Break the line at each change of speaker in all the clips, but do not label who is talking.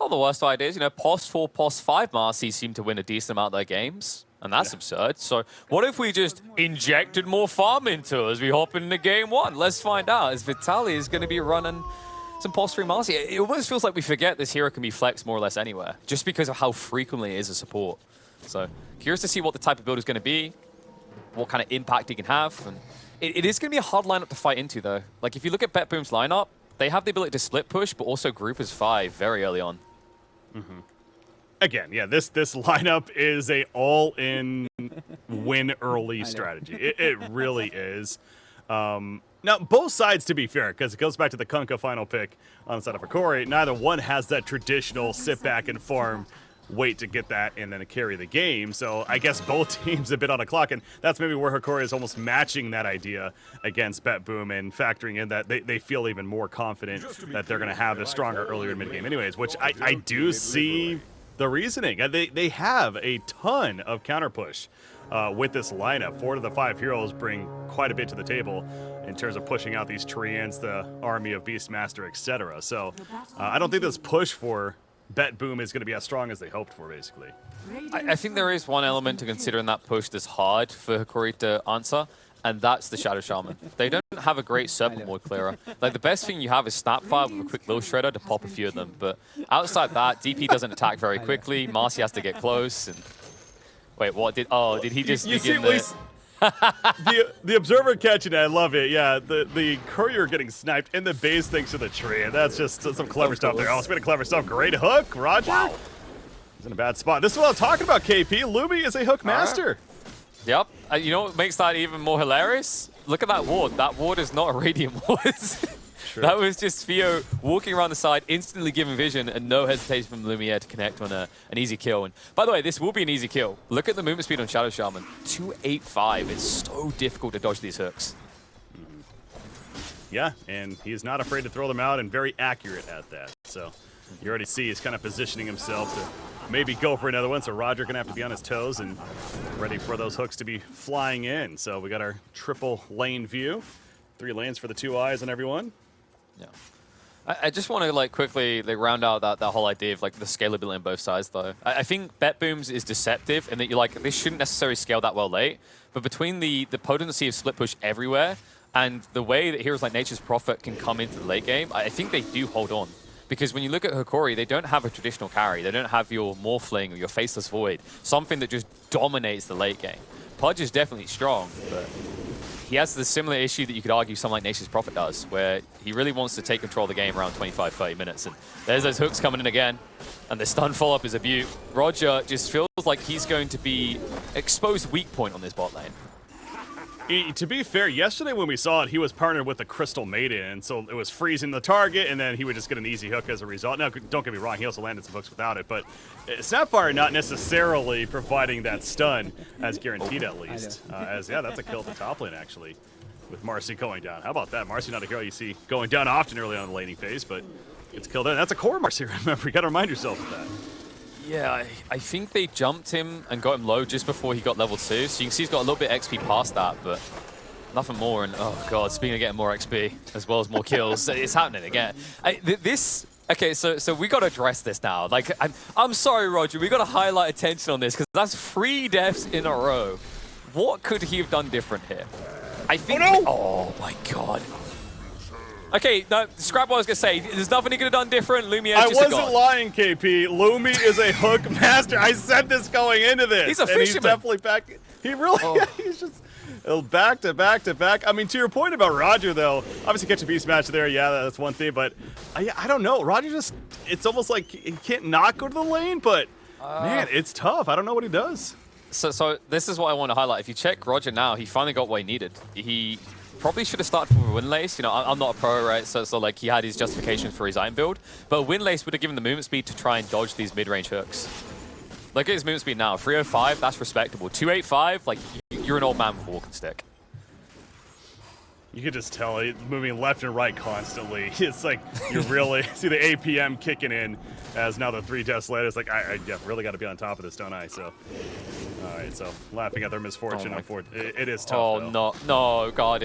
Not the worst ideas. You know, post 4, post 5 Marcy seem to win a decent amount of their games. And that's absurd. So what if we just injected more farm into us as we hop into game 1? Let's find out. As Vitaly is going to be running some post 3 Marcy. It almost feels like we forget this hero can be flexed more or less anywhere, just because of how frequently it is a support. So curious to see what the type of build is going to be, what kind of impact he can have. And it is going to be a hard lineup to fight into, though. Like, if you look at BetBoom's lineup, they have the ability to split push, but also group as 5 very early on.
Again, yeah, this lineup is a all-in win early strategy. It really is. Now, both sides, to be fair, because it goes back to the Kunkka final pick on the side of Hokori, neither one has that traditional sit back and farm, wait to get that, and then carry the game. So I guess both teams a bit on the clock, and that's maybe where Hokori is almost matching that idea against BetBoom and factoring in that they feel even more confident that they're going to have the stronger earlier mid-game anyways, which I do see the reasoning. They have a ton of counter push with this lineup. 4 of the 5 heroes bring quite a bit to the table in terms of pushing out these Treants, the army of Beastmaster, etc. So I don't think this push for BetBoom is going to be as strong as they hoped for, basically.
I think there is one element to consider in that push that's hard for Hokori to answer, and that's the Shadow Shaman. They don't have a great Serpent Ward clearer. Like, the best thing you have is Snapfire with a quick little Shredder to pop a few of them, but outside that, DP doesn't attack very quickly, Marcy has to get close, and... Wait, what did... Oh, did he just begin the...
the observer catching it, I love it. Yeah, the courier getting sniped in the base thanks to the tree, and that's just some clever stuff there. Oh, it's been clever stuff. Great hook, Roger. Wow. He's in a bad spot. This is what I'm talking about, KP. Lumi is a hook master.
Yep. You know what makes that even more hilarious? Look at that ward. That ward is not a Radiant ward. That was just Theo walking around the side, instantly giving vision, and no hesitation from Lumiere to connect on an easy kill. And by the way, this will be an easy kill. Look at the movement speed on Shadow Shaman. 285. It's so difficult to dodge these hooks.
Yeah, and he's not afraid to throw them out and very accurate at that. So you already see he's kind of positioning himself to maybe go for another one. So Roger going to have to be on his toes and ready for those hooks to be flying in. So we got our triple lane view. 3 lanes for the 2 eyes on everyone.
Yeah. I just want to like quickly round out that whole idea of like the scalability on both sides, though. I think BetBoom's is deceptive in that you're like, this shouldn't necessarily scale that well late, but between the potency of split push everywhere and the way that heroes like Nature's Prophet can come into the late game, I think they do hold on. Because when you look at Hokori, they don't have a traditional carry. They don't have your Morphling or your Faceless Void, something that just dominates the late game. Pudge is definitely strong, but he has the similar issue that you could argue someone like Nature's Prophet does, where he really wants to take control of the game around 25, 30 minutes. And there's those hooks coming in again, and the stun follow-up is a beaut. Roger just feels like he's going to be exposed weak point on this bot lane.
To be fair, yesterday when we saw it, he was partnered with the Crystal Maiden, and so it was freezing the target, and then he would just get an easy hook as a result. Now, don't get me wrong, he also landed some hooks without it, but Snapfire not necessarily providing that stun as guaranteed, at least. Yeah, that's a kill at the top lane, actually, with Marcy going down. How about that? Marcy not a hero you see going down often early on the laning phase, but gets killed there. That's a core Marcy, remember. You got to remind yourself of that.
Yeah, I think they jumped him and got him low just before he got level 2. So you can see he's got a little bit XP past that, but nothing more. And oh god, speaking of getting more XP as well as more kills, it's happening again. Okay, so we got to address this now. Like, I'm sorry, Roger, we got to highlight attention on this because that's 3 deaths in a row. What could he have done different here? I think. Oh, no! Oh my god. Okay, no, scrap what I was going to say. There's nothing he could have done different. Lumiere's just a god. I wasn't
lying, KP. Lumi is a hook master. I said this going into this.
He's a fisherman.
And he's definitely back. He really, he's just back to back to back. I mean, to your point about Roger, though, obviously catch a beast match there. Yeah, that's one thing. But I don't know. Roger just, it's almost like he can't not go to the lane. But, man, it's tough. I don't know what he does.
So this is what I want to highlight. If you check Roger now, he finally got what he needed. He probably should have started from a Windlace. You know, I'm not a pro, right? So like he had his justification for his iron build, but Windlace would have given the movement speed to try and dodge these mid-range hooks. Look at his movement speed now. 305, that's respectable. 285, like you're an old man with a walking stick.
You could just tell he's moving left and right constantly. It's like you really see the APM kicking in as now the 3 deaths later. It's like I really got to be on top of this, don't I? So, all right. So laughing at their misfortune. It is tough.
Oh
though.
no, God!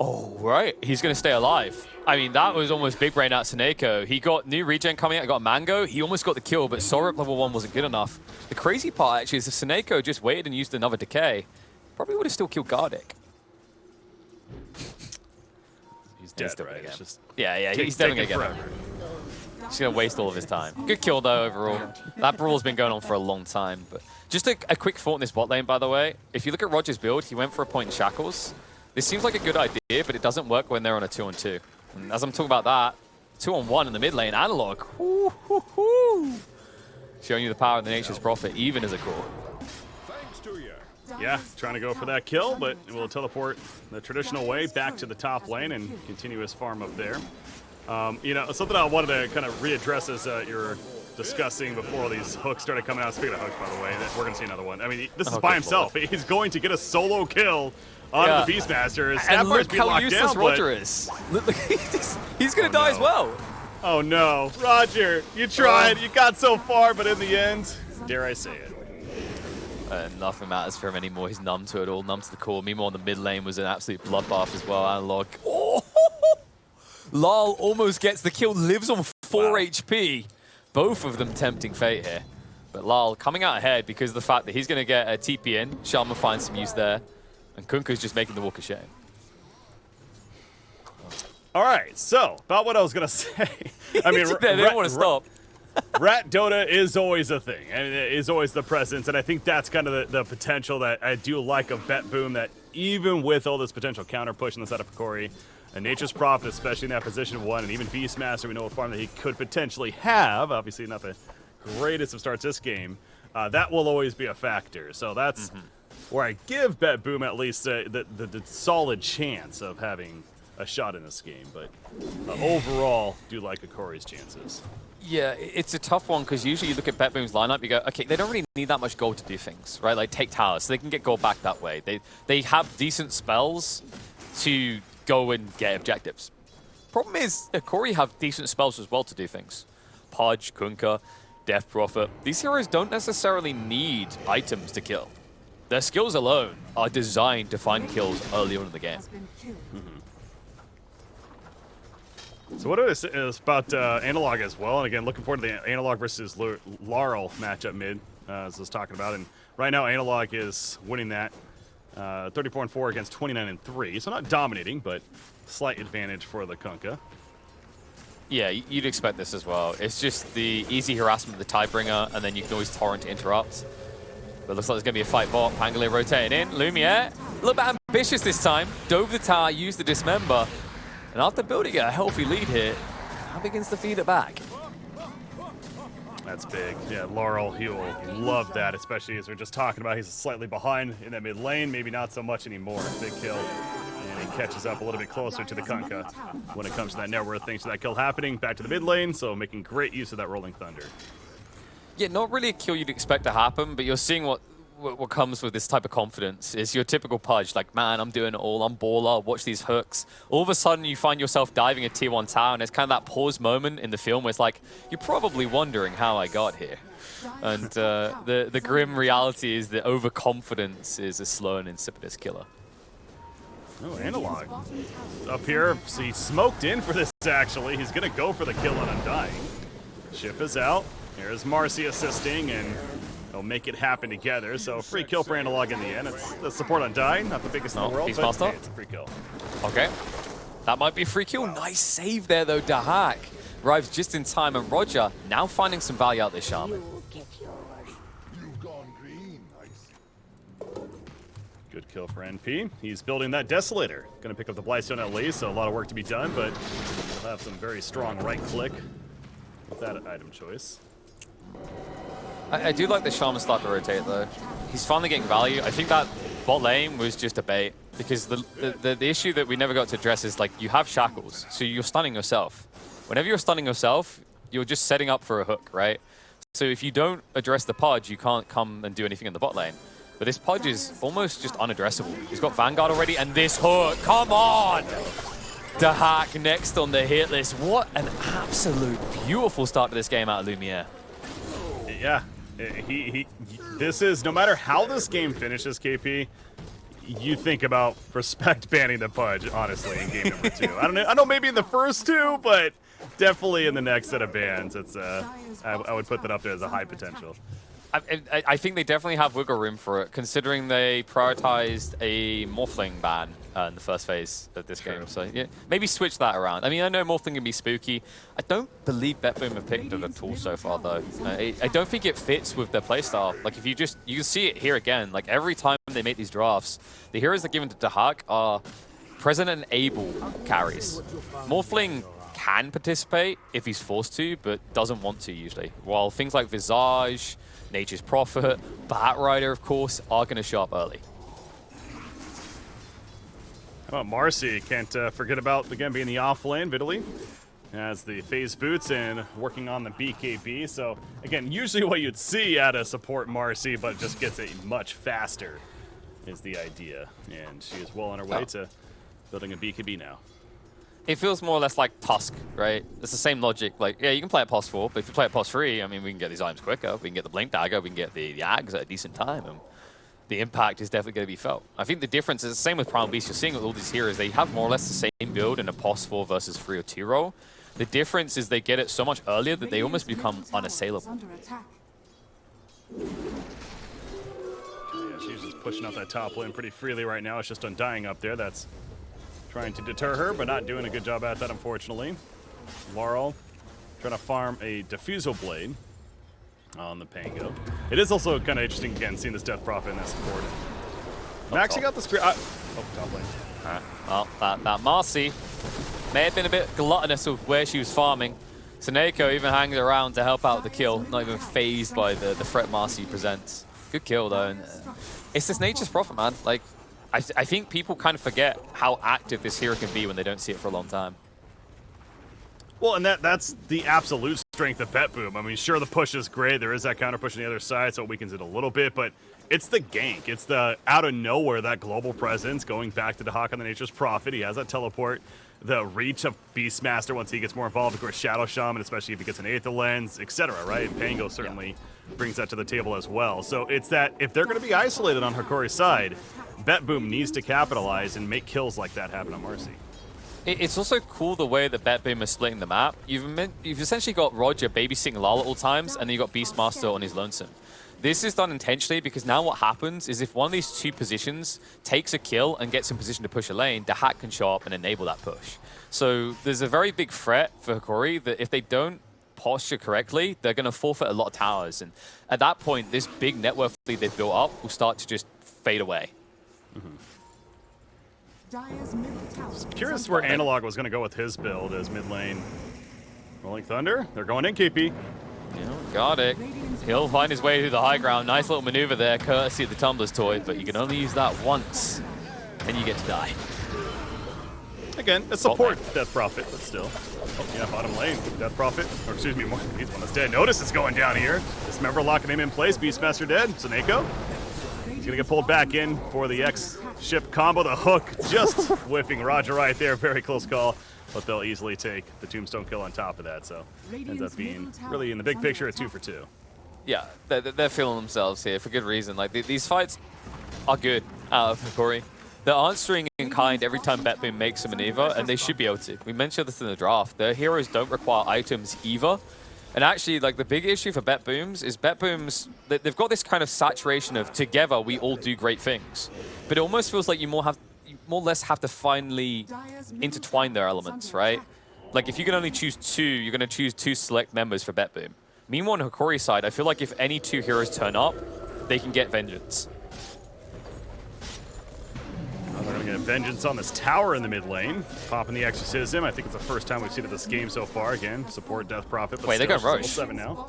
Oh, right. He's going to stay alive. I mean, that was almost big brain out Soniqs. He got new regen coming out, got Mango. He almost got the kill, but Sorip level 1 wasn't good enough. The crazy part, actually, is if Soniqs just waited and used another decay, probably would have still killed Gardic.
He's dead, right? It's just
yeah, he's definitely going to get him. He's going to waste all of his time. Good kill, though, overall. That brawl's been going on for a long time. But just a quick thought in this bot lane, by the way. If you look at Roger's build, he went for a point in Shackles. This seems like a good idea, but it doesn't work when they're on a 2-on-2. And as I'm talking about that, 2-on-1 in the mid lane, Analog. Showing you the power of the Nature's Prophet, even as a core.
Yeah, trying to go for that kill, but will teleport the traditional way back to the top lane and continue his farm up there. You know, something I wanted to kind of readdress as you were discussing before all these hooks started coming out. Speaking of hooks, by the way, we're going to see another one. I mean, this is by himself. Lord. He's going to get a solo kill on the Beastmaster. His snap bars be locked down,
Roger is. He's going to die as well.
Oh no, Roger, you tried, you got so far, but in the end, dare I say it.
Nothing matters for him anymore. He's numb to it all, numb to the core. Meanwhile, the mid lane was an absolute bloodbath as well. Analog. Oh! Lal almost gets the kill, lives on 4 HP. Both of them tempting fate here. But Lal coming out ahead because of the fact that he's going to get a TP in. Sharma finds some use there. And Kunkka's just making the walk of shame.
All right, so about what I was going to say. I mean,
they don't want to stop.
Rat Dota is always a thing, and it is always the presence, and I think that's kind of the potential that I do like of BetBoom, that even with all this potential counter push on the side of Hokori, and Nature's Prophet, especially in that position 1, and even Beastmaster, we know what farm that he could potentially have, obviously not the greatest of starts this game, that will always be a factor. So that's where I give BetBoom at least the solid chance of having a shot in this game, but overall, do like Hokori's chances.
Yeah, it's a tough one because usually you look at BetBoom's lineup, you go, okay, they don't really need that much gold to do things, right? Like take towers, so they can get gold back that way. They have decent spells to go and get objectives. Problem is, Hokori have decent spells as well to do things. Pudge, Kunkka, Death Prophet. These heroes don't necessarily need items to kill. Their skills alone are designed to find kills early on in the game.
So what is about Analog as well, and again, looking forward to the Analog versus Laurel matchup mid, as I was talking about, and right now Analog is winning that 34-4 against 29-3, so not dominating, but slight advantage for the Kunkka.
Yeah, you'd expect this as well. It's just the easy harassment of the Tidebringer, and then you can always torrent to interrupt. But it looks like there's going to be a fight bot. Pangolier rotating in. Lumiere, a little bit ambitious this time. Dove the tower, used the dismember. And after building a healthy lead here, now begins to feed it back.
That's big. Yeah, Laurel, he will love that, especially as we're just talking about. He's slightly behind in that mid lane, maybe not so much anymore. Big kill. And he catches up a little bit closer to the Kunkka when it comes to that net worth, thanks to that kill happening. Back to the mid lane, so making great use of that Rolling Thunder.
Yeah, not really a kill you'd expect to happen, but you're seeing what comes with this type of confidence is your typical Pudge, like, man, I'm doing it all, I'm baller, watch these hooks. All of a sudden, you find yourself diving a tier 1 tower, and it's kind of that pause moment in the film where it's like, you're probably wondering how I got here. And the grim reality is that overconfidence is a slow and insipidous killer.
Oh, Analog. Up here, so he's smoked in for this, actually. He's going to go for the kill on Undying. Ship is out. Here's Marcy assisting, and they'll make it happen together. So free kill for Analog in the end. It's the support Undying, not the biggest in the world, but hey, it's a free kill.
Okay. That might be a free kill. Nice save there, though. Dahak arrives just in time, and Roger now finding some value out there, Shaman.
Good kill for NP. He's building that Desolator. Going to pick up the Blightstone at least, so a lot of work to be done, but he'll have some very strong right click with that item choice.
I do like the Shaman start to rotate, though. He's finally getting value. I think that bot lane was just a bait, because the issue that we never got to address is, like, you have shackles, so you're stunning yourself. Whenever you're stunning yourself, you're just setting up for a hook, right? So if you don't address the Pudge, you can't come and do anything in the bot lane. But this Pudge is almost just unaddressable. He's got Vanguard already, and this hook, come on! Dahak next on the hit list. What an absolute beautiful start to this game out of Lumiere.
Yeah, this is, no matter how this game finishes, KP, you think about Respect banning the Pudge, honestly, in game number 2. I don't know, maybe in the first 2, but definitely in the next set of bans. It's I would put that up there as a high potential.
I think they definitely have wiggle room for it, considering they prioritized a Morphling ban in the first phase of this game. So yeah, maybe switch that around. I mean, I know Morphling can be spooky. I don't believe BetBoom have picked it at all so far, though. I don't think it fits with their playstyle. Like, if you can see it here again. Like, every time they make these drafts, the heroes they're given to Dahak are present and able carries. Morphling can participate if he's forced to, but doesn't want to usually. While things like Visage, Nature's Prophet, Batrider, of course, are going to show up early.
How about Marcy? Can't forget about, again, being the off lane. Vitaly has the phase boots and working on the BKB. So, again, usually what you'd see at a support Marcy, but just gets it much faster is the idea. And she is well on her way to building a BKB now.
It feels more or less like Tusk, right? It's the same logic. Like, yeah, you can play at pos 4, but if you play at pos 3, I mean, we can get these items quicker. We can get the Blink Dagger. We can get the Ags at a decent time. And the impact is definitely going to be felt. I think the difference is the same with Primal Beast. You're seeing with all these heroes, they have more or less the same build in a pos 4 versus 3 or 2 role. The difference is they get it so much earlier that they almost become unassailable.
Yeah, she's just pushing out that top lane pretty freely right now. It's just Undying up there. That's trying to deter her, but not doing a good job at that, unfortunately. Laurel trying to farm a Diffusal Blade on the Pango. It is also kind of interesting, again, seeing this Death Prophet in that support. Maxing out the Spirit. Oh, top lane.
Well, that Marcy may have been a bit gluttonous with where she was farming. Soneko even hanging around to help out the kill, not even phased by the threat Marcy presents. Good kill, though. And, it's this Nature's Prophet, man. Like, I think people kind of forget how active this hero can be when they don't see it for a long time.
Well, and that's the absolute strength of BetBoom. I mean, sure, the push is great. There is that counter push on the other side, so it weakens it a little bit, but it's the gank. It's the out of nowhere, that global presence, going back to the Hawk on the Nature's Prophet. He has that teleport, the reach of Beastmaster once he gets more involved, of course, Shadow Shaman, especially if he gets an Aether Lens, etc., right? And Pango certainly brings that to the table as well. So it's that if they're going to be isolated on Hokori's side, BetBoom needs to capitalize and make kills like that happen on Marcy.
It's also cool the way that BetBoom is splitting the map. You've essentially got Roger babysitting Lala at all times, and then you've got Beastmaster on his lonesome. This is done intentionally because now what happens is if one of these two positions takes a kill and gets in position to push a lane, the hack can show up and enable that push. So there's a very big threat for Hokori that if they don't posture correctly, they're going to forfeit a lot of towers. And at that point, this big network lead they've built up will start to just fade away.
Curious where Analog was going to go with his build as mid lane. Rolling Thunder, they're going in, KP.
Yeah, got it. He'll find his way through the high ground. Nice little maneuver there, courtesy of the Tumbler's toy, but you can only use that once, and you get to die.
Again, a support Death Prophet, but still. Oh, yeah, bottom lane. Death Prophet, or excuse me, he's one that's dead. Notice is going down here. Dismember locking him in place. Beastmaster dead. Soneko. He's going to get pulled back in for the X-ship combo. The hook just whiffing Roger right there. Very close call, but they'll easily take the tombstone kill on top of that. So ends up being really, in the big picture, a 2 for 2.
Yeah, they're feeling themselves here for good reason. Like, these fights are good out of Hokori. They're answering in kind every time BetBoom makes a maneuver, and they should be able to. We mentioned this in the draft. Their heroes don't require items either. And actually, like, the big issue for BetBooms is BetBooms, they've got this kind of saturation of together we all do great things. But it almost feels like you more or less have to finally intertwine their elements, right? Like, if you can only choose 2, you're going to choose 2 select members for BetBoom. Meanwhile, on Hokori's side, I feel like if any 2 heroes turn up, they can get vengeance.
They're going to get vengeance on this tower in the mid lane. Popping the Exorcism. I think it's the first time we've seen it this game so far. Again, support Death Prophet. But
wait, they're going to Roche.
7 now.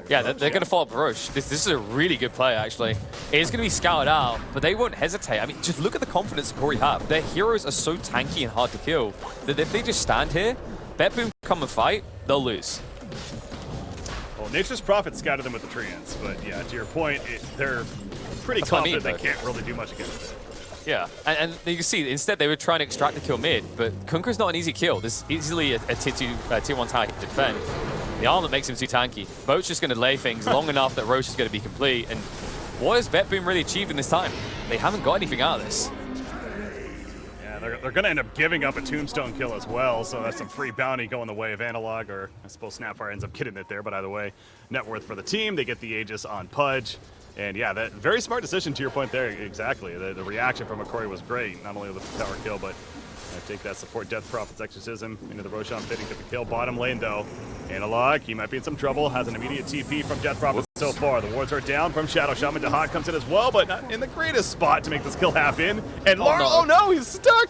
Yeah, they're going to follow up Roche. This is a really good play, actually. It's going to be scouted out, but they won't hesitate. I mean, just look at the confidence Hokori have. Their heroes are so tanky and hard to kill that if they just stand here, BetBoom come and fight, they'll lose.
Well, Nature's Prophet scouted them with the Treants, but yeah, to your point, they're pretty confident they can't really do much against it.
Yeah, and you can see, instead they were trying to extract the kill mid, but Kunker's not an easy kill. This is easily a tier 1 tank to defend. The armor makes him too tanky. Boat's just going to lay things long enough that Roche is going to be complete, and what has BetBoom really achieved in this time? They haven't got anything out of this.
Yeah, they're going to end up giving up a tombstone kill as well, so that's some free bounty going the way of Analog, or I suppose Snapfire ends up getting it there, but either way, net worth for the team. They get the Aegis on Pudge. And yeah, that very smart decision to your point there, exactly. The reaction from Hokori was great, not only with the tower kill, but take that support Death Prophet's Exorcism into the Roshan fitting to the kill. Bottom lane though, Analog, he might be in some trouble, has an immediate TP from Death Prophet so far. The wards are down from Shadow Shaman. Dahak comes in as well, but not in the greatest spot to make this kill happen. And Laurel, oh no, he's stuck!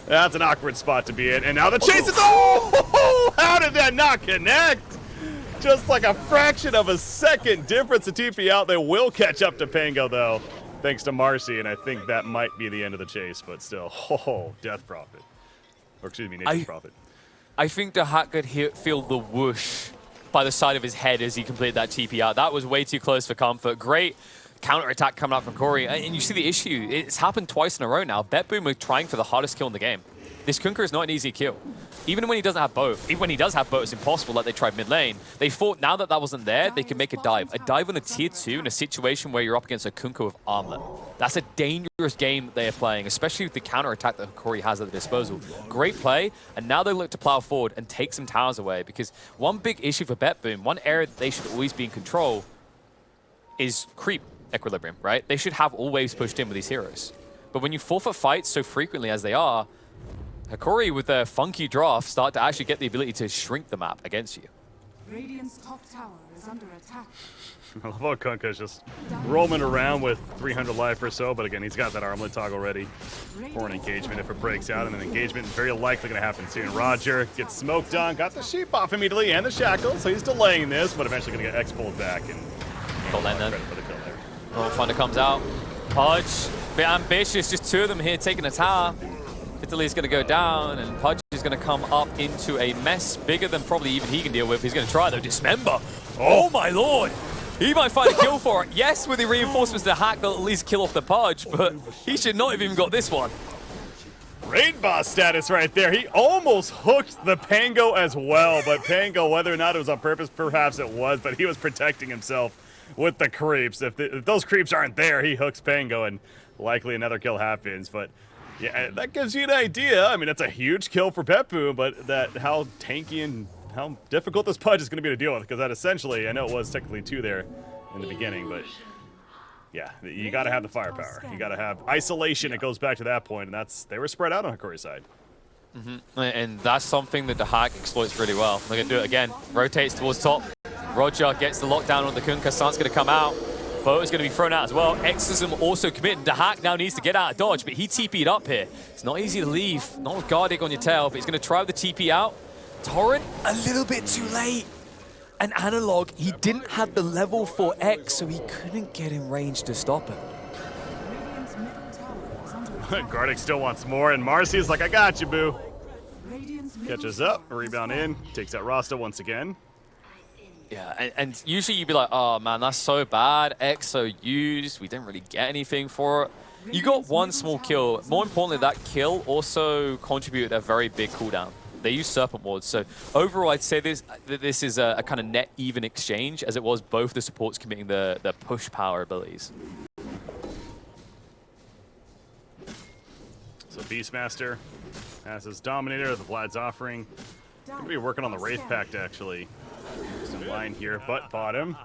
That's an awkward spot to be in. And now the chase is, oh! How did that not connect? Just like a fraction of a second difference of TP out. They will catch up to Pango though, thanks to Marcy, and I think that might be the end of the chase, but still, oh, Death Prophet. Or excuse me, Nature's Prophet.
I think Dahak could feel the whoosh by the side of his head as he completed that TP out. That was way too close for comfort. Great counter-attack coming out from Corey, and you see the issue. It's happened twice in a row now. BetBoom are trying for the hardest kill in the game. This Kunkka is not an easy kill. Even when he doesn't have both, even when he does have both, it's impossible like they tried mid lane. They thought now that wasn't there, they can make a dive. A dive on a tier 2 in a situation where you're up against a Kunkka with armlet. That's a dangerous game they are playing, especially with the counter-attack that Hokori has at their disposal. Great play, and now they look to plow forward and take some towers away, because one big issue for BetBoom, one area that they should always be in control, is creep equilibrium, right? They should have all waves pushed in with these heroes. But when you forfeit fights so frequently as they are, Hokori with their funky draft start to actually get the ability to shrink the map against you.
Radiant's top tower is under attack.
I love how Kunkka's just roaming around with 300 life or so, but again, he's got that armlet toggle ready for an engagement if it breaks out, and an engagement very likely going to happen soon. Roger gets smoked on, got the sheep off immediately, and the shackle, so he's delaying this, but eventually going to get X-pulled back, and credit for the kill there.
Oh, Thunder comes out. Pudge, bit ambitious, just two of them here taking a tower. Italy's going to go down, and Pudge is going to come up into a mess bigger than probably even he can deal with. He's going to try, though. Dismember. Oh, my lord. He might find a kill for it. Yes, with the reinforcements to hack, they'll at least kill off the Pudge, but he should not have even got this one.
Raid boss status right there. He almost hooked the Pango as well, but Pango, whether or not it was on purpose, perhaps it was, but he was protecting himself with the creeps. If those creeps aren't there, he hooks Pango, and likely another kill happens, but yeah, that gives you an idea. I mean, it's a huge kill for BetBoom, but how tanky and how difficult this Pudge is going to be to deal with, because that essentially, I know it was technically 2 there in the beginning, but yeah, you got to have the firepower. You got to have isolation. It goes back to that point, and they were spread out on Hokori's side.
And that's something that the hack exploits really well. They're going to do it again. Rotates towards top. Roger gets the lockdown on the Kunkka. Sant's going to come out. Boat is going to be thrown out as well. Exorcism also committed. Dahak now needs to get out of dodge, but he TP'd up here. It's not easy to leave. Not with Guardic on your tail, but he's going to try with the TP out. Torrent, a little bit too late. And Analog, he didn't have the level 4X, so he couldn't get in range to stop him.
Radiant's middle tower is under attack.
Gardic still wants more, and Marcy is like, I got you, boo.
Radiant's middle
Catches
tower
up, rebound in, takes out Rasta once again.
Yeah, and usually you'd be like, oh man, that's so bad. Exo used, we didn't really get anything for it. You got one small kill. More importantly, that kill also contributed a very big cooldown. They used Serpent Wards, so overall I'd say this is a kind of net even exchange, as it was both the supports committing the push power abilities.
So Beastmaster has his Dominator, the Vlad's offering. Going to be working on the Wraith Pact, actually. Just in line here, but bottom.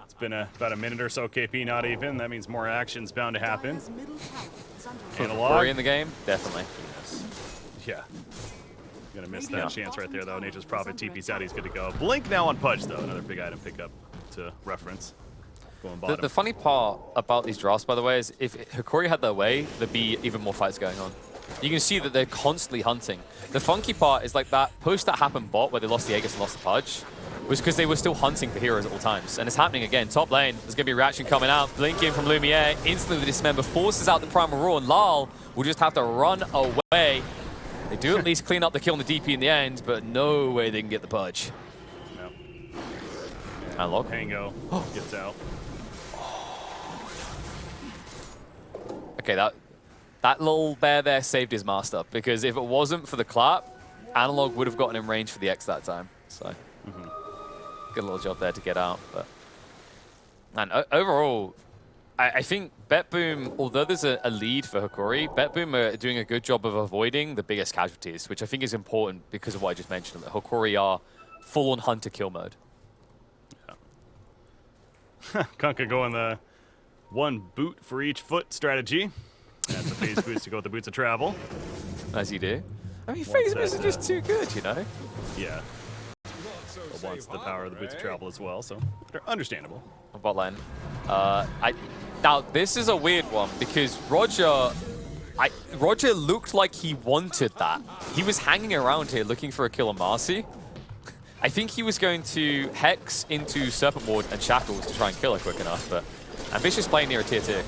It's been about a minute or so, KP, not even. That means more action's bound to happen.
Dire's middle tower is under
Analog.
Corey in the game? Definitely.
Yeah. Gonna miss that chance right there, though. Nature's Prophet TP's out, he's good to go. Blink now on Pudge, though. Another big item pickup to reference. Going bottom.
The funny part about these drafts, by the way, is if Hokori had their way, there'd be even more fights going on. You can see that they're constantly hunting. The funky part is like that push that happened bot where they lost the Aegis and lost the Pudge was because they were still hunting for heroes at all times. And it's happening again. Top lane, there's going to be a reaction coming out. Blink in from Lumiere, instantly the Dismember forces out the Primal Roar, and Lal will just have to run away. They do at least clean up the kill on the DP in the end, but no way they can get the Pudge.
No.
Analog.
Pango gets out.
Okay, that little bear there saved his master, because if it wasn't for the clap, Analog would have gotten in range for the X that time. So, good little job there to get out. But man, overall, I think BetBoom, although there's a lead for Hokori, BetBoom are doing a good job of avoiding the biggest casualties, which I think is important because of what I just mentioned, that Hokori are full-on hunter kill mode.
Kunkka going the one boot for each foot strategy. That's the phase boost to go with the boots of travel.
As you do. I mean, phase boosts are just too good, you know?
Yeah. But wants the power of the boots of travel as well, so they're understandable.
Bot lane. Now, this is a weird one because Roger looked like he wanted that. He was hanging around here looking for a kill on Marcy. I think he was going to Hex into Serpent Ward and Shackles to try and kill her quick enough, but Ambitious playing near a tier 2.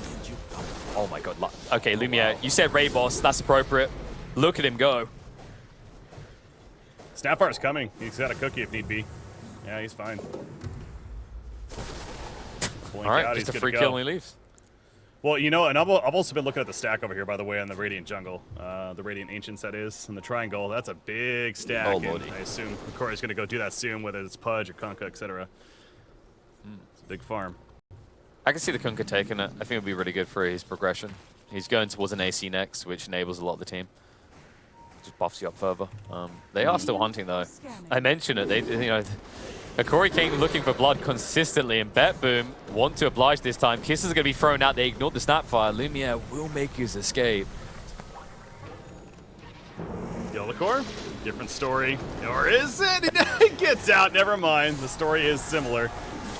Oh my god. Okay, Lumiere, you said Ray Boss. That's appropriate. Look at him go.
Snapfire's coming. He's got a cookie if need be. Yeah, he's fine.
All right, just a free kill and he leaves.
Well, you know, and I've also been looking at the stack over here, by the way, on the Radiant Jungle. The Radiant Ancients, that is, and the Triangle. That's a big stack.
Oh,
and
lordy.
I assume Hokori's going to go do that soon, whether it's Pudge or Kunkka, etc. It's a big farm.
I can see the Kunkka taking it. I think it would be really good for his progression. He's going towards an AC next, which enables a lot of the team. Just buffs you up further. They are still hunting, though. I mentioned it. They, you know, Hokori came looking for blood consistently, and BetBoom want to oblige this time. Kisses are going to be thrown out. They ignored the Snapfire. Lumiere will make his escape.
Yellowcore, different story. Or is it? It gets out. Never mind. The story is similar.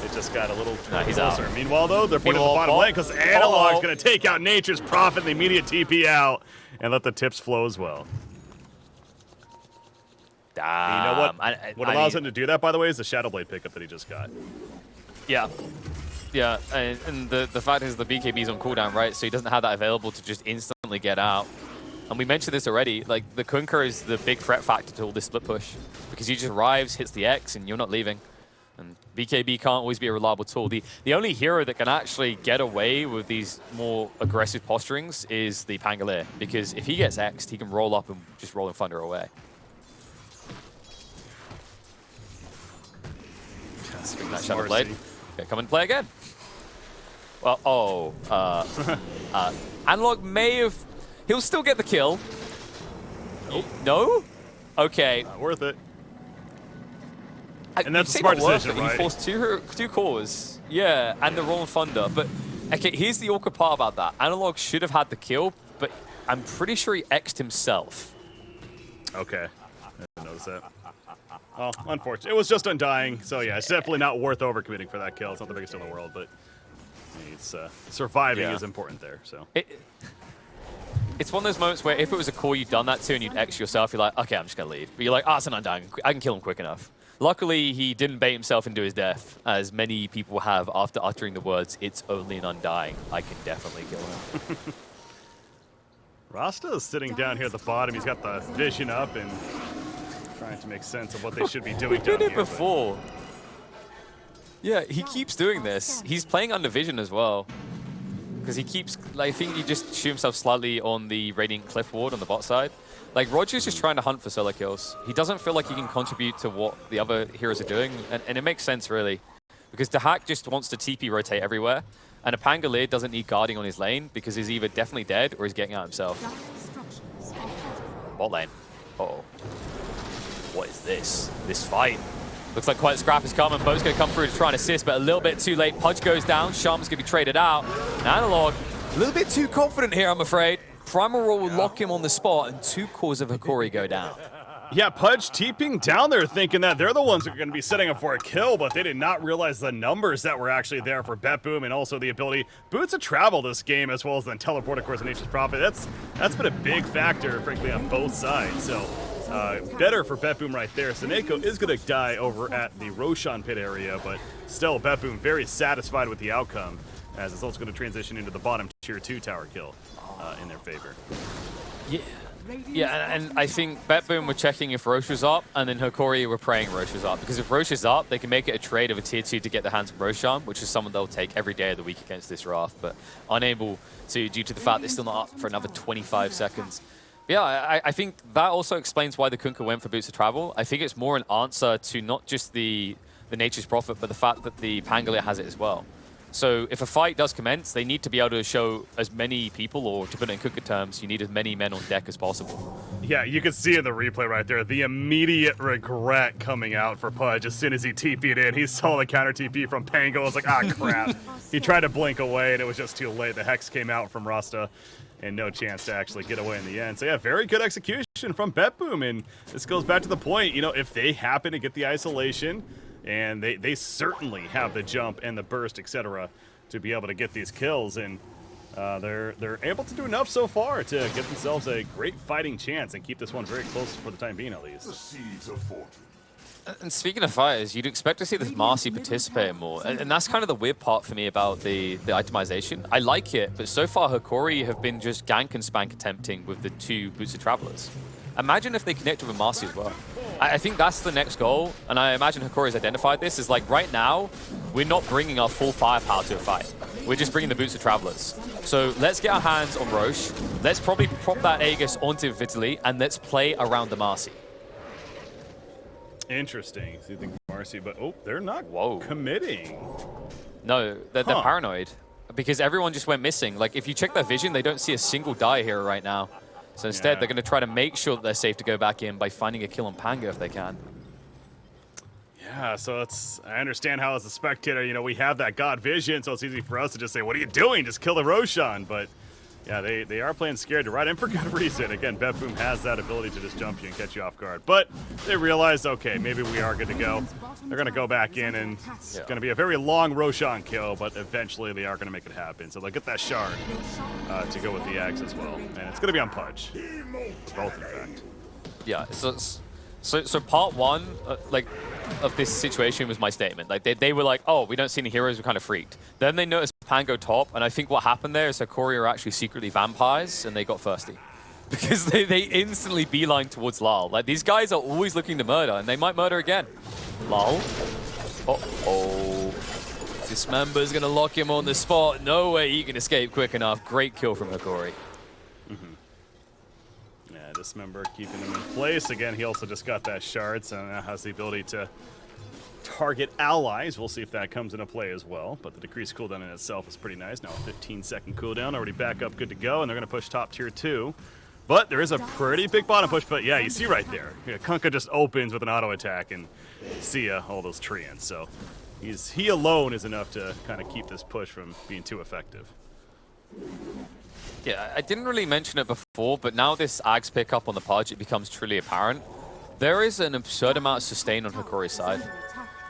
It just got a little
he's
closer.
out.
Meanwhile, though, they're putting the bottom lane because Analog's going to take out Nature's Prophet in the immediate TP out and let the tips flow as well. You know what? What allows him to do that, by the way, is the Shadowblade pickup that he just got.
Yeah. Yeah, and the fact is the BKB's on cooldown, right? So he doesn't have that available to just instantly get out. And we mentioned this already, like the Kunkka is the big threat factor to all this split push. Because he just arrives, hits the X, and you're not leaving. And BKB can't always be a reliable tool. The only hero that can actually get away with these more aggressive posturings is the Pangolier. Because if he gets X'd, he can roll up and just roll in Thunder away. That Shadowblade. Okay, come and play again. Well, Analog may have... He'll still get the kill.
Nope.
No? Okay.
Not worth it. And that's a smart decision, right?
He forced two cores. Yeah, and the Roll and Thunder. But, okay, here's the awkward part about that. Analog should have had the kill, but I'm pretty sure he X'd himself.
Okay. I didn't notice that. Well, unfortunate. It was just Undying, so yeah, it's definitely not worth overcommitting for that kill. It's not the biggest in the world, but it's surviving is important there. So
it's one of those moments where if it was a core you'd done that to and you'd X yourself, you're like, okay, I'm just going to leave. But you're like, it's an Undying. I can kill him quick enough. Luckily, he didn't bait himself into his death, as many people have after uttering the words, it's only an Undying. I can definitely kill him.
Rasta is sitting down here at the bottom. He's got the vision up and trying to make sense of what they should be doing down here.
He did it before. Yeah, he keeps doing this. He's playing under vision as well. Because he keeps, like, I think he just shoot himself slightly on the Radiant Cliff Ward on the bot side. Like, Roger's just trying to hunt for solo kills. He doesn't feel like he can contribute to what the other heroes are doing. And it makes sense, really. Because the hack just wants to TP rotate everywhere. And a Pangolier doesn't need guarding on his lane because he's either definitely dead or he's getting out himself. Bot lane. Uh-oh. What is this? This fight. Looks like quite a scrap is coming. Bo's going to come through to try and assist, but a little bit too late. Pudge goes down. Sharm's going to be traded out. And Analog, a little bit too confident here, I'm afraid. Primal Roll will lock him on the spot, and 2 cores of Hokori go down.
Yeah, Pudge TPing down there thinking that they're the ones who are going to be setting up for a kill, but they did not realize the numbers that were actually there for BetBoom and also the ability Boots to travel this game as well as then teleport, of course, in Nature's Prophet. That's been a big factor, frankly, on both sides. So better for BetBoom right there. Seneko is going to die over at the Roshan pit area, but still BetBoom very satisfied with the outcome as it's also going to transition into the bottom tier 2 tower kill in their favor.
Yeah. Yeah, and I think BetBoom were checking if Roche was up, and then Hokori were praying Roche was up. Because if Roche is up, they can make it a trade of a tier 2 to get their hands on Roshan, which is someone they'll take every day of the week against this Wrath, but unable to due to the fact they're still not up for another 25 seconds. Yeah, I think that also explains why the Kunkka went for Boots of Travel. I think it's more an answer to not just the Nature's Prophet, but the fact that the Pangolier has it as well. So if a fight does commence, they need to be able to show as many people, or to put it in Kuka terms, you need as many men on deck as possible.
Yeah, you can see in the replay right there, the immediate regret coming out for Pudge as soon as he TP'd in. He saw the counter TP from Pango, was like, ah, crap. He tried to blink away, and it was just too late. The Hex came out from Rasta, and no chance to actually get away in the end. So yeah, very good execution from BetBoom, and this goes back to the point, you know, if they happen to get the isolation, and they certainly have the jump and the burst, etc., to be able to get these kills, and they're able to do enough so far to get themselves a great fighting chance and keep this one very close for the time being, at least.
The seeds of fortune.
And speaking of fighters, you'd expect to see this Marcy participate more. And that's kind of the weird part for me about the itemization. I like it, but so far Hokori have been just gank and spank attempting with the 2 Boots of Travelers. Imagine if they connected with Marcy as well. I think that's the next goal, and I imagine Hokori's identified this, is like right now, we're not bringing our full firepower to a fight. We're just bringing the Boots of Travelers. So let's get our hands on Roche, let's probably prop that Aegis onto Vitaly, and let's play around the Marcy.
Interesting. So you think Marcy, but oh, they're not committing.
No, they're paranoid, because everyone just went missing. Like, if you check their vision, they don't see a single die here right now. So instead, they're going to try to make sure that they're safe to go back in by finding a kill on Pango if they can.
Yeah, so I understand how as a spectator, you know, we have that God vision, so it's easy for us to just say, what are you doing? Just kill the Roshan. But yeah, they are playing scared to ride in for good reason. Again, BetBoom has that ability to just jump you and catch you off guard. But they realize, okay, maybe we are good to go. They're going to go back in, and it's going to be a very long Roshan kill, but eventually they are going to make it happen. So they'll get that shard to go with the Axe as well. And it's going to be on Pudge. Both, in fact.
Yeah, so part one, of this situation was my statement. Like, they were like, oh, we don't see any heroes, we're kind of freaked. Then they noticed Pango top, and I think what happened there is Hokori are actually secretly vampires, and they got thirsty. Because they instantly beeline towards Lal. Like, these guys are always looking to murder, and they might murder again. Lal. Uh-oh. Dismember's gonna lock him on the spot. No way he can escape quick enough. Great kill from Hokori.
Dismember keeping him in place. Again, he also just got that shard, so now has the ability to target allies. We'll see if that comes into play as well. But the decreased cooldown in itself is pretty nice. Now a 15-second cooldown, already back up, good to go, and they're going to push top tier 2. But there is a pretty big bottom push. But yeah, you see right there, Kunkka just opens with an auto attack, and see ya, all those treants. So he alone is enough to kind of keep this push from being too effective.
Yeah, I didn't really mention it before, but now this Ags pickup on the Pudge, it becomes truly apparent. There is an absurd amount of sustain on Hokori's side.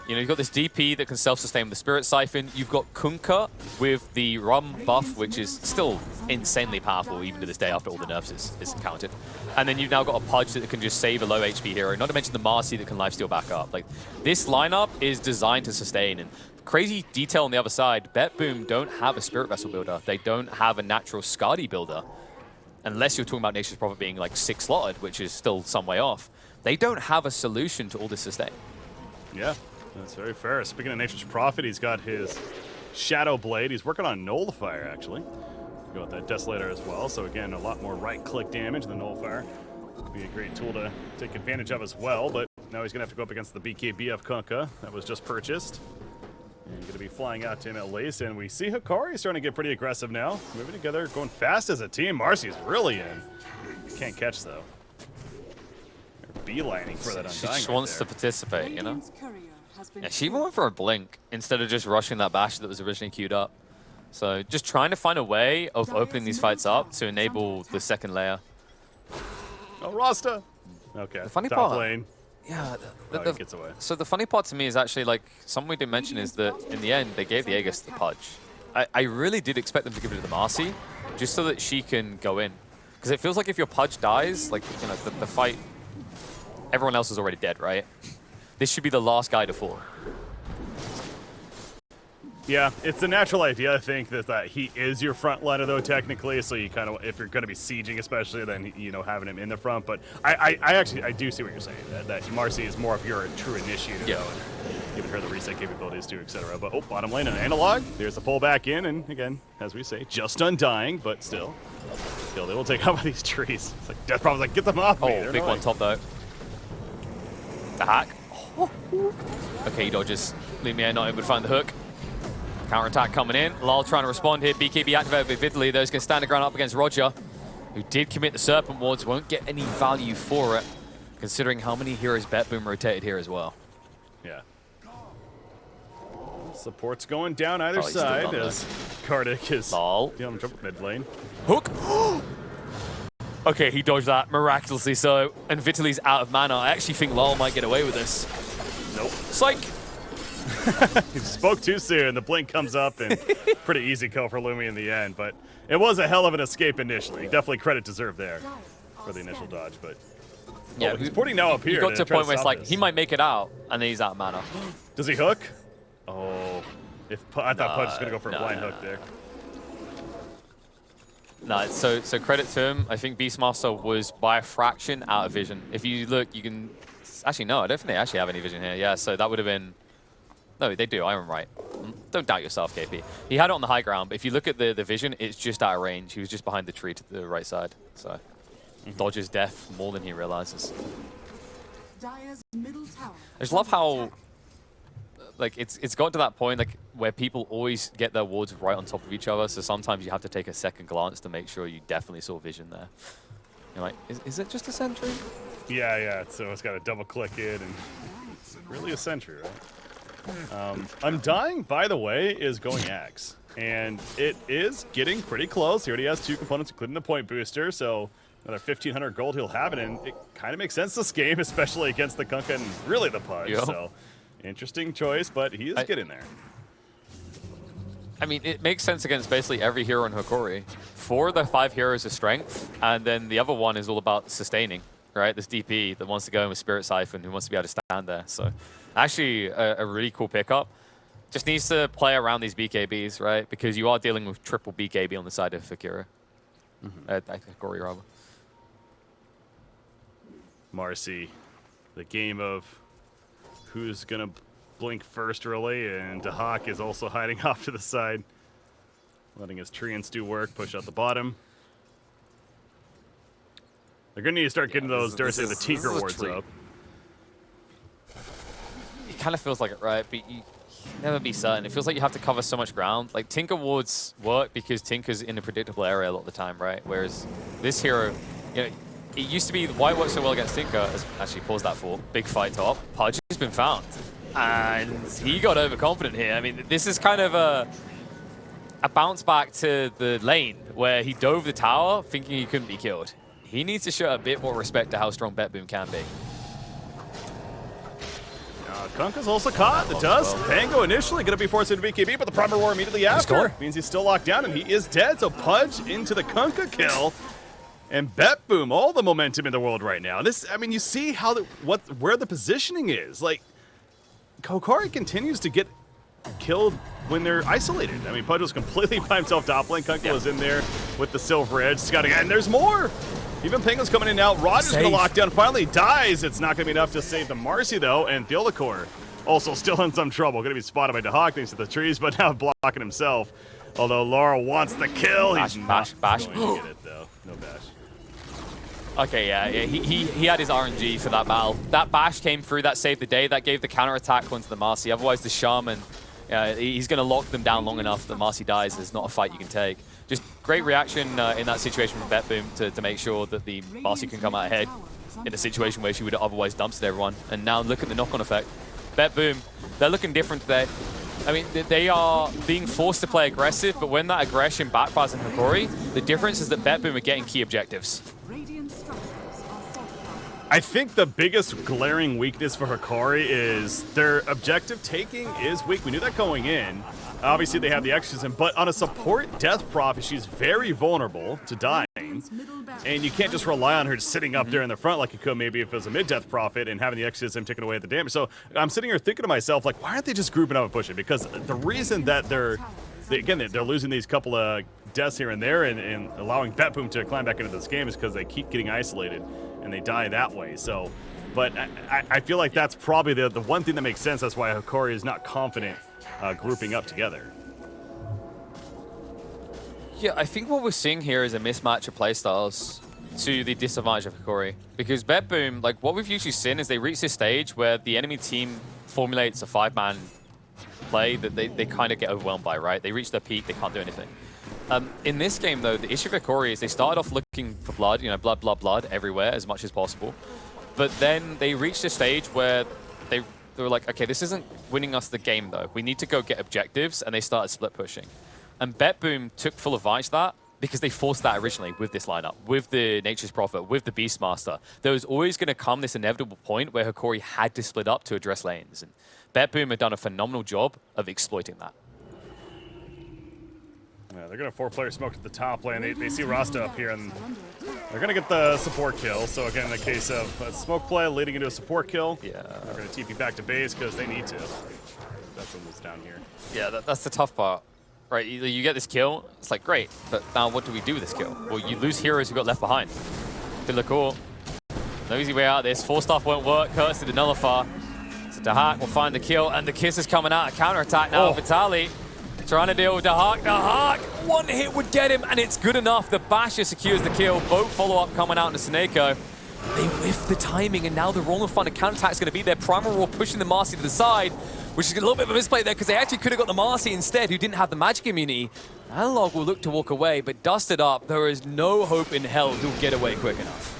You know, you've got this DP that can self-sustain with the Spirit Siphon. You've got Kunkka with the Rum buff, which is still insanely powerful even to this day after all the nerfs is encountered. And then you've now got a Pudge that can just save a low HP hero, not to mention the Marcy that can lifesteal back up. Like, this lineup is designed to sustain, and crazy detail on the other side, BetBoom don't have a Spirit Vessel builder. They don't have a natural Skadi builder. Unless you're talking about Nature's Prophet being like 6 slotted, which is still some way off. They don't have a solution to all this sustain.
Yeah, that's very fair. Speaking of Nature's Prophet, he's got his Shadow Blade. He's working on Nullifier, actually. Go with that Desolator as well. So again, a lot more right-click damage than Nullifier. Could be a great tool to take advantage of as well, but now he's going to have to go up against the BKB Kunkka that was just purchased. And going to be flying out to him at least, and we see Hokori starting to get pretty aggressive now. Moving together, going fast as a team. Marcy's really in. Can't catch, though. They're beelining for that Undying.
She just wants to participate, you know? Yeah, she even went for a blink instead of just rushing that bash that was originally queued up. So just trying to find a way of opening these fights up to enable the second layer.
Oh, Rasta! Okay,
the funny
top
part,
lane.
Yeah,
he gets away.
So the funny part to me is actually, like, something we didn't mention is that in the end, they gave the Aegis to the Pudge. I really did expect them to give it to the Marcy, just so that she can go in. Because it feels like if your Pudge dies, like, you know, the fight, everyone else is already dead, right? This should be the last guy to fall.
Yeah, it's a natural idea, I think, that he is your front liner, though, technically. So you kind of, if you're going to be sieging, especially, then, you know, having him in the front. But I do see what you're saying, that Marcy is more of your true initiator, though, and giving her the reset capabilities, too, etc. But, oh, bottom lane, an analog. There's the pull back in, and again, as we say, just undying, but still, they will take out these trees. It's like Death Prophet's like, get them off me.
Oh, big one top, though. The hack. Oh. Okay, he dodges. Leave me not able to find the hook. Counterattack coming in. Lal trying to respond here. BKB activated with Vitaly. Those can stand the ground up against Roger, who did commit the Serpent Wards. Won't get any value for it, considering how many heroes BetBoom rotated here as well.
Yeah. Support's going down either side as Kartik is
Lal.
on jump mid lane.
Hook. Okay, he dodged that miraculously so, and Vitaly's out of mana. I actually think Lal might get away with this.
Nope.
Psych!
He spoke too soon. The blink comes up, and pretty easy kill for Lumi in the end. But it was a hell of an escape initially. Definitely credit deserved there for the initial dodge. But
Yeah,
he's porting now up here.
He got to a
try
point where it's
stop
like,
this.
he might make it out, and then he's out of mana.
Does he hook? Oh, I thought Pudge was gonna go for a blind hook there.
No, so credit to him. I think Beastmaster was by a fraction out of vision. If you look, you can... Actually, no, I don't think they actually have any vision here. Yeah, so that would have been... No, they do. I'm right. Don't doubt yourself, KP. He had it on the high ground, but if you look at the vision, it's just out of range. He was just behind the tree to the right side. So dodges death more than he realizes.
Dire's middle tower.
I just love how... Like, it's got to that point like where people always get their wards right on top of each other, so sometimes you have to take a second glance to make sure you definitely saw vision there. You're like, is it just a sentry?
Yeah. So it's got a double click in, and really a sentry, right? Undying, by the way, is going Axe, and it is getting pretty close. He already has 2 components, including the point booster, so another 1,500 gold he'll have it, and it kind of makes sense this game, especially against the Kunkka and really the Pudge.
Yep.
So interesting choice, but he is getting there.
I mean, it makes sense against basically every hero in Hokori. 4 of the 5 heroes are strength, and then the other one is all about sustaining, right? This DP that wants to go in with Spirit Siphon, who wants to be able to stand there. So actually a really cool pickup. Just needs to play around these BKBs, right? Because you are dealing with triple BKB on the side of Fakira. Hokori, rather.
Marcy, the game of who's going to blink first really, and Dahak is also hiding off to the side, letting his treants do work, push out the bottom. They're going to need to start getting those, dare I say, the Tinker wards up.
It kind of feels like it, right? But you can never be certain. It feels like you have to cover so much ground. Like, Tinker wards work because Tinker's in a predictable area a lot of the time, right? Whereas this hero, you know, it used to be why it works so well against Tinker. Actually, pause that for big fight top. Pudge has been found. And he got overconfident here. I mean, this is kind of a bounce back to the lane where he dove the tower thinking he couldn't be killed. He needs to show a bit more respect to how strong BetBoom can be.
Kunkka's also caught. The Dust. Pango initially going to be forced into BKB, but the Primal Roar immediately after means he's still locked down, and he is dead. So Pudge into the Kunkka kill. And BetBoom, all the momentum in the world right now. This, I mean, you see how where the positioning is. Like, Hokori continues to get killed when they're isolated. I mean, Pudge was completely by himself top lane. Kunkka was in there with the Silver Edge, scouting, and there's more. Even Penguin's coming in now. Roger's going to lock down. Finally dies. It's not going to be enough to save the Marcy, though. And Theolacor also still in some trouble. Going to be spotted by Dahak thanks to the trees, but now blocking himself. Although Laura wants the kill. He's not going to get it, though. No bash.
Okay, yeah, he had his RNG for that battle. That bash came through, that saved the day, that gave the counterattack onto the Marcy. Otherwise, the Shaman, he's going to lock them down long enough that Marcy dies. There's not a fight you can take. Just great reaction in that situation from BetBoom to make sure that the Marcy can come out ahead in a situation where she would have otherwise dumped everyone. And now look at the knock-on effect. BetBoom, they're looking different today. I mean, they are being forced to play aggressive, but when that aggression backfires in Hokori, the difference is that BetBoom are getting key objectives.
Radiant structures are fortified.
I think the biggest glaring weakness for Hokori is their objective taking is weak. We knew that going in. Obviously, they have the exorcism, but on a support death prop, she's very vulnerable to dying. And you can't just rely on her sitting up there in the front like you could maybe if it was a mid-death prophet and having the exorcism taking away the damage. So I'm sitting here thinking to myself, like, why aren't they just grouping up and pushing? Because the reason that they're losing these couple of deaths here and there and allowing BetBoom to climb back into this game is because they keep getting isolated and they die that way. So, but I feel like that's probably the one thing that makes sense. That's why Hokori is not confident grouping up together.
Yeah, I think what we're seeing here is a mismatch of playstyles to the disadvantage of Hokori. Because BetBoom, like what we've usually seen is they reach this stage where the enemy team formulates a 5-man play that they kind of get overwhelmed by, right? They reach their peak, they can't do anything. In this game, though, the issue with Hokori is they started off looking for blood, you know, blood everywhere as much as possible. But then they reached a stage where they were like, okay, this isn't winning us the game, though. We need to go get objectives, and they started split pushing. And BetBoom took full advantage of that because they forced that originally with this lineup, with the Nature's Prophet, with the Beastmaster. There was always going to come this inevitable point where Hokori had to split up to address lanes. And BetBoom had done a phenomenal job of exploiting that.
Yeah, they're going to 4-player smoke at the top lane. They see Rasta up here, and they're going to get the support kill. So again, in the case of a smoke play leading into a support kill,
yeah,
they're going to TP back to base because they need to. That's what's down here.
Yeah, that's the tough part. Right, either you get this kill, it's like, great, but now what do we do with this kill? Well, you lose heroes who got left behind. Good look, cool. No easy way out of this. 4-staff won't work, Curse to the Nullifier. So Dahak will find the kill, and the kiss is coming out. A counterattack now. Vitali trying to deal with Dahak. Dahak, one hit would get him, and it's good enough. The Basher secures the kill. Boat follow-up coming out into Seneko. They whiff the timing, and now the wrong and fun counter-attack is going to be there. Primal Roar pushing the Marcy to the side, which is a little bit of a misplay there because they actually could have got the Marcy instead, who didn't have the magic immunity. Analog will look to walk away, but dusted up. There is no hope in hell he'll get away quick enough.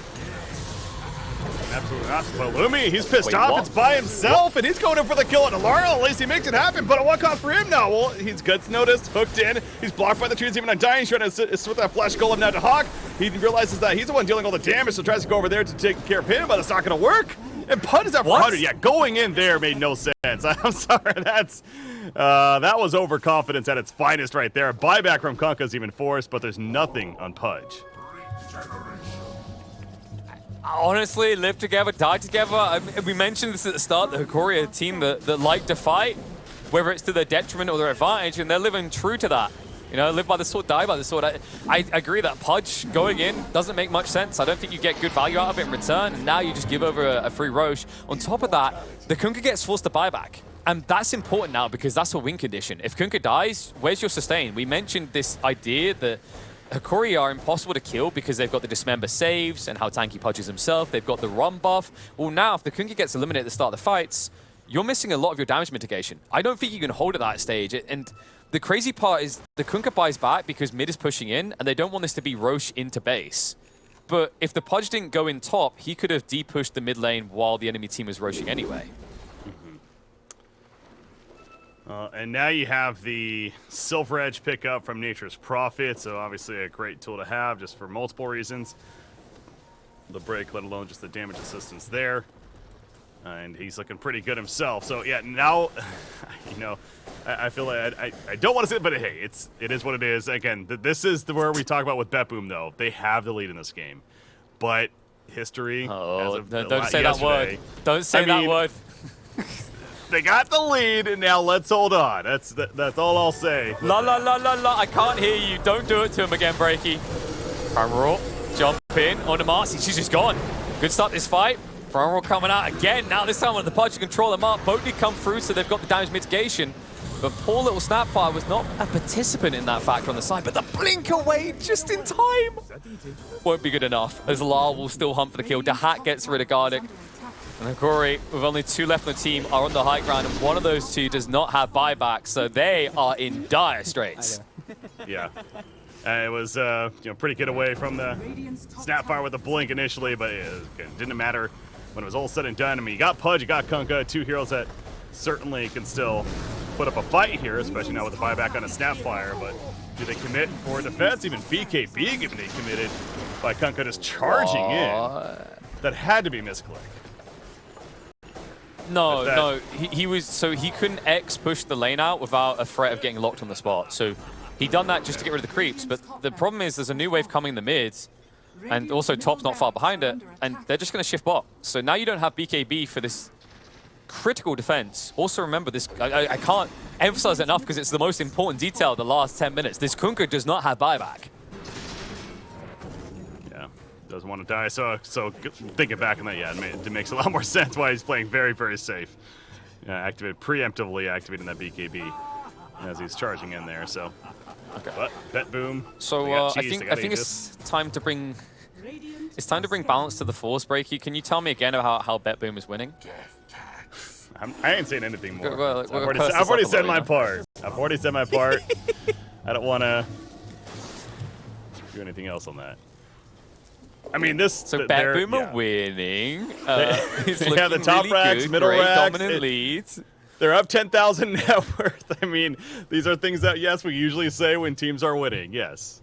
Absolutely not. But Lumi, he's pissed
Wait,
off.
what?
It's by himself, and he's going in for the kill on Alara. At least he makes it happen, but a walk-off for him now. Well, he's guts noticed, hooked in. He's blocked by the trees, even undying. He's trying to with that flash golem now to Hawk. He realizes that he's the one dealing all the damage, so tries to go over there to take care of him, but it's not going to work. And Pud is out for 100. Yeah, going in there made no sense. I'm sorry, that was overconfidence at its finest right there. Buyback from Kunkka's even forced, but there's nothing on Pudge.
Honestly, live together, die together. I mean, we mentioned this at the start, the Hokori are a team that like to fight, whether it's to their detriment or their advantage, and they're living true to that. You know, live by the sword, die by the sword. I agree that Pudge going in doesn't make much sense. I don't think you get good value out of it in return, and now you just give over a free Roche. On top of that, the Kunkka gets forced to buyback. And that's important now because that's a win condition. If Kunkka dies, where's your sustain? We mentioned this idea that Hokori are impossible to kill because they've got the Dismember saves and how tanky Pudge is himself. They've got the run buff. Well, now, if the Kunkka gets eliminated at the start of the fights, you're missing a lot of your damage mitigation. I don't think you can hold at that stage. And the crazy part is the Kunkka buys back because mid is pushing in, and they don't want this to be Roche into base. But if the Pudge didn't go in top, he could have de-pushed the mid lane while the enemy team was Roshing anyway.
And now you have the Silver Edge pickup from Nature's Prophet, so obviously a great tool to have just for multiple reasons. The break, let alone just the damage assistance there. And he's looking pretty good himself. So yeah, now, you know, I feel like I don't want to say it, but hey, it is what it is. Again, this is where we talk about with BetBoom, though. They have the lead in this game. But history, as of
don't say that word. Don't say that word.
They got the lead, and now let's hold on. That's all I'll say.
La la la la la, I can't hear you. Don't do it to him again, Breaky. Primal jump in on the Marcy. She's just gone. Good start this fight. Primal coming out again. Now this time on the Pudge to control them up. Both did come through, so they've got the damage mitigation. But poor little Snapfire was not a participant in that factor on the side, but the blink away just in time won't be good enough, as Lal will still hunt for the kill. Dahak gets rid of Gardic. And Hokori, with only 2 left on the team, are on the high ground, and one of those 2 does not have buyback, so they are in dire straits.
Yeah. It was pretty good away from the Snapfire with the blink initially, but it didn't matter when it was all said and done. I mean, you got Pudge, you got Kunkka, 2 heroes that certainly can still put up a fight here, especially now with the buyback on a Snapfire, but do they commit for defense? Even BKB getting committed by Kunkka just charging in. That had to be misclick.
No, he was, so he couldn't X push the lane out without a threat of getting locked on the spot. So he done that just to get rid of the creeps, but the problem is there's a new wave coming in the mids, and also top's not far behind it, and they're just going to shift bot. So now you don't have BKB for this critical defense. Also remember this, I can't emphasize it enough because it's the most important detail of the last 10 minutes. This Kunkka does not have buyback.
Doesn't want to die, so thinking back on that, yeah, it makes a lot more sense why he's playing very, very safe. Preemptively activating that BKB as he's charging in there, so. Okay. But BetBoom.
So I think it's time to bring balance to the Force, Breaky. Can you tell me again about how BetBoom is winning?
I ain't saying anything more.
Well,
I've already said my part. I've already said my part. I don't want to do anything else on that. I mean, this.
So BetBoom are winning. It's
they have the top
really
racks,
good,
middle
great
racks.
dominant leads.
They're up 10,000 net worth. I mean, these are things that, yes, we usually say when teams are winning. Yes.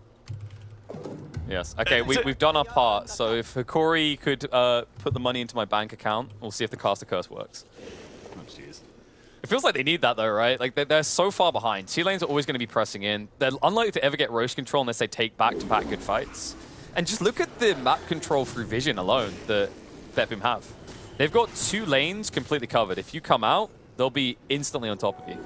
Yes. Okay, we've done our part. So if Hokori could put the money into my bank account, we'll see if the caster curse works.
Oh, jeez.
It feels like they need that though, right? Like they're so far behind. Two lanes are always going to be pressing in. They're unlikely to ever get roast control unless they take back-to-back good fights. And just look at the map control through vision alone that BetBoom have. They've got 2 lanes completely covered. If you come out, they'll be instantly on top of you.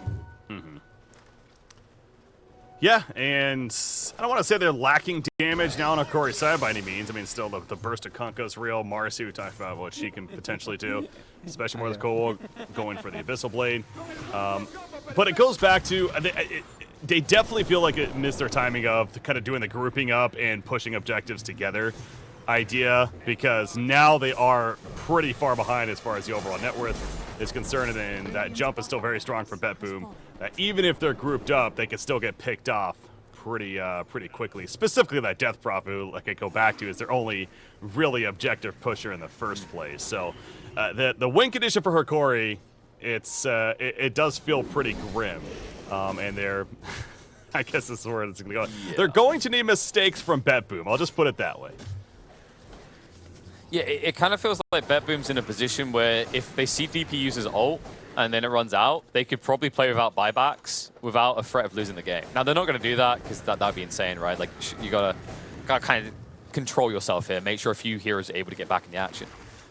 Yeah, and I don't want to say they're lacking damage now on Hokori's side by any means. I mean, still the burst of Kunkka's real. Marcy, we talked about what she can potentially do, especially more with Cole going for the Abyssal Blade. But it goes back to, they definitely feel like it missed their timing of kind of doing the grouping up and pushing objectives together idea, because now they are pretty far behind as far as the overall net worth is concerned, and that jump is still very strong for BetBoom. Even if they're grouped up, they can still get picked off pretty quickly. Specifically that Death Prophet, who, like I go back to, is their only really objective pusher in the first place. So the win condition for Hokori, it does feel pretty grim, and they're I guess this is where it's going to go. Yeah. They're going to need mistakes from BetBoom. I'll just put it that way.
Yeah, it kind of feels like BetBoom's in a position where if they see DP uses ult and then it runs out, they could probably play without buybacks without a threat of losing the game. Now, they're not going to do that because that'd be insane, right? Like, you gotta kind of control yourself here, make sure a few heroes are able to get back in the action.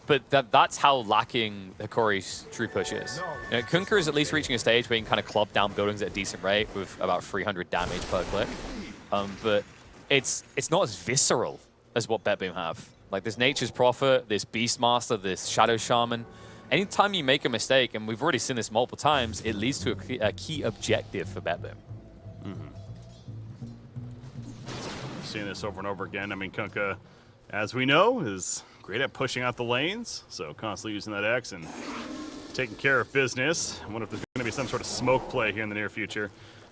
But that's how lacking Hokori's true push is. You know, Kunkka is at least reaching a stage where you can kind of club down buildings at a decent rate with about 300 damage per click. But it's not as visceral as what BetBoom have. Like, there's Nature's Prophet, this Beastmaster, this Shadow Shaman. Anytime you make a mistake, and we've already seen this multiple times, it leads to a key objective for BetBoom.
Seeing this over and over again. I mean, Kunkka, as we know, is great at pushing out the lanes, so constantly using that X and taking care of business. I wonder if there's going to be some sort of smoke play here in the near future.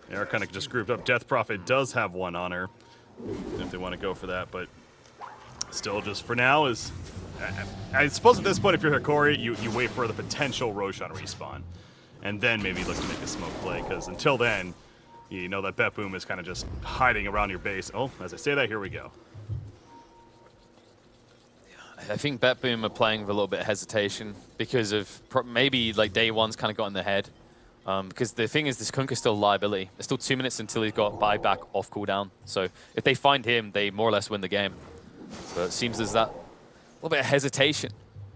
They are kind of just grouped up. Death Prophet does have one on her, if they want to go for that, but still, just for now, is I suppose at this point, if you're Hokori, you wait for the potential Roshan respawn, and then maybe look to make a smoke play, because until then, you know that BetBoom is kind of just hiding around your base. Oh, as I say that, here we go.
I think BetBoom are playing with a little bit of hesitation because of maybe like day one's kind of got in their head. Because the thing is, this Kunkka's still a liability. There's still 2 minutes until he's got buyback off cooldown. So if they find him, they more or less win the game. But it seems there's that little bit of hesitation,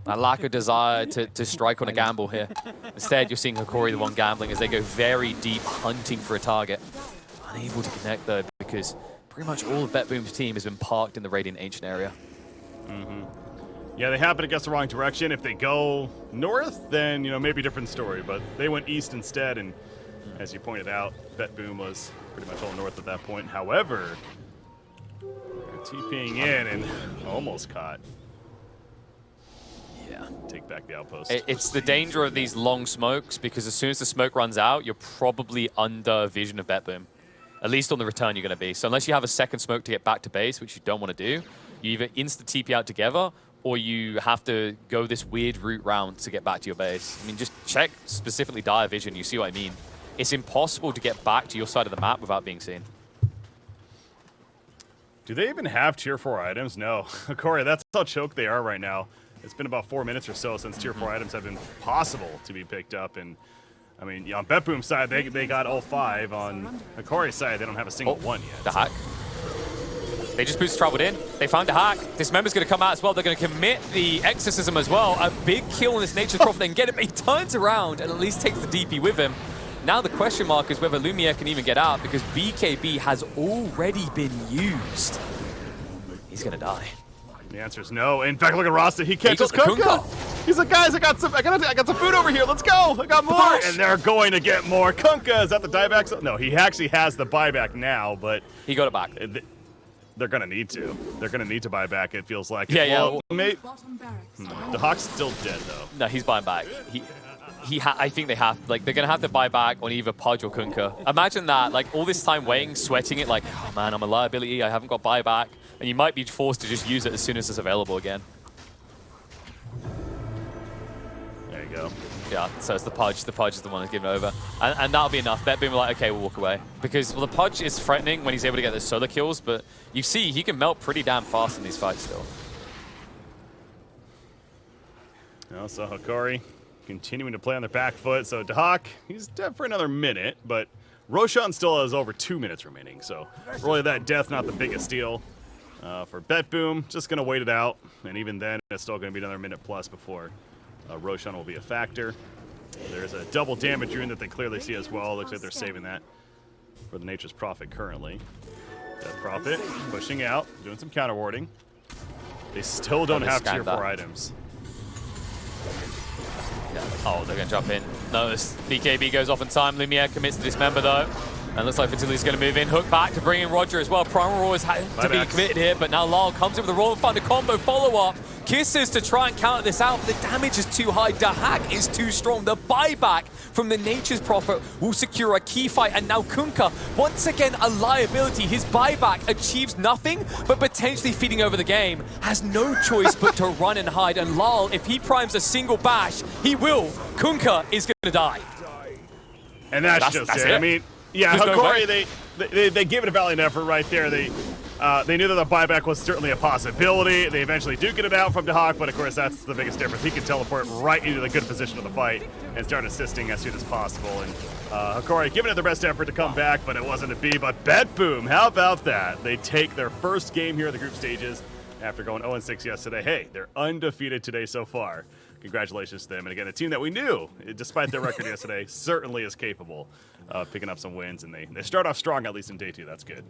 a lack of desire to strike on a gamble here. Instead, you're seeing Hokori the one gambling as they go very deep, hunting for a target. Unable to connect, though, because pretty much all of BetBoom's team has been parked in the Radiant Ancient area.
Yeah, they happen to guess the wrong direction. If they go north, then, you know, maybe a different story. But they went east instead, and as you pointed out, BetBoom was pretty much all north at that point. However, TPing in and almost caught. Yeah, take back the outpost.
It's the danger of these long smokes, because as soon as the smoke runs out, you're probably under vision of BetBoom. At least on the return you're going to be. So unless you have a second smoke to get back to base, which you don't want to do, you either insta-TP out together, or you have to go this weird route round to get back to your base. I mean, just check specifically Dire Vision, you see what I mean. It's impossible to get back to your side of the map without being seen.
Do they even have tier 4 items? No. Hokori, that's how choked they are right now. It's been about 4 minutes or so since tier 4 items have been possible to be picked up. And I mean, on BetBoom's side, they got all 5. On Hokori's side, they don't have a single one yet.
The hack. They just boosted traveled in. They found a hack. This member's going to come out as well. They're going to commit the Exorcism as well. A big kill on this Nature's Prophet. They can get him. He turns around and at least takes the DP with him. Now the question mark is whether Lumiere can even get out, because BKB has already been used. He's going to die.
The answer is no. In fact, look at Rasta. He catches Kunkka. He's like, guys, I got some food over here. Let's go. I got more. And they're going to get more. Kunkka, is that the dieback? No, he actually has the buyback now, but
he got it back.
They're going to need to. They're going to need to buy back, it feels like.
Yeah,
well, the Hawk's still dead, though.
No, he's buying back. I think they have, like, they're going to have to buy back on either Pudge or Kunkka. Imagine that, like, all this time waiting, sweating it, like, oh man, I'm a liability, I haven't got buyback. And you might be forced to just use it as soon as it's available again.
There you go.
Yeah, so it's the Pudge. The Pudge is the one that's given over. And that'll be enough. BetBoom were like, okay, we'll walk away. Because, well, the Pudge is threatening when he's able to get those solo kills, but you see, he can melt pretty damn fast in these fights still.
Also, Hokori continuing to play on their back foot. So Dahak, he's dead for another minute, but Roshan still has over 2 minutes remaining. So really that death, not the biggest deal. For BetBoom, just going to wait it out. And even then, it's still going to be another minute plus before Roshan will be a factor. There's a double damage rune that they clearly see as well. Looks like they're saving that for the Nature's Prophet currently. Death Prophet pushing out, doing some counter warding. They still don't have tier 4 items.
Yeah. Oh, they're going to jump in. Notice BKB goes off in time. Lumiere commits to dismember though. And looks like Fatality's going to move in. Hook back to bring in Roger as well. Primal Roar is having to be committed here, but now Lyle comes in with a Roar and Thunder combo follow-up. Kisses to try and counter this out, but the damage is too high. Dahak is too strong. The buyback from the Nature's Prophet will secure a key fight, and now Kunkka, once again a liability. His buyback achieves nothing, but potentially feeding over the game. Has no choice but to run and hide, and Lyle, if he primes a single bash, he will. Kunkka is going to die.
And that's just it. I mean, yeah, Hokori, they gave it a valiant effort right there. They knew that the buyback was certainly a possibility. They eventually do get it out from Dahak, but of course that's the biggest difference. He can teleport right into the good position of the fight and start assisting as soon as possible. And Hokori giving it their best effort to come back, but it wasn't to be. But BetBoom, how about that? They take their first game here at the group stages after going 0-6 yesterday. Hey, they're undefeated today so far. Congratulations to them. And again, a team that we knew, despite their record yesterday, certainly is capable of picking up some wins. And they start off strong, at least in day 2. That's good.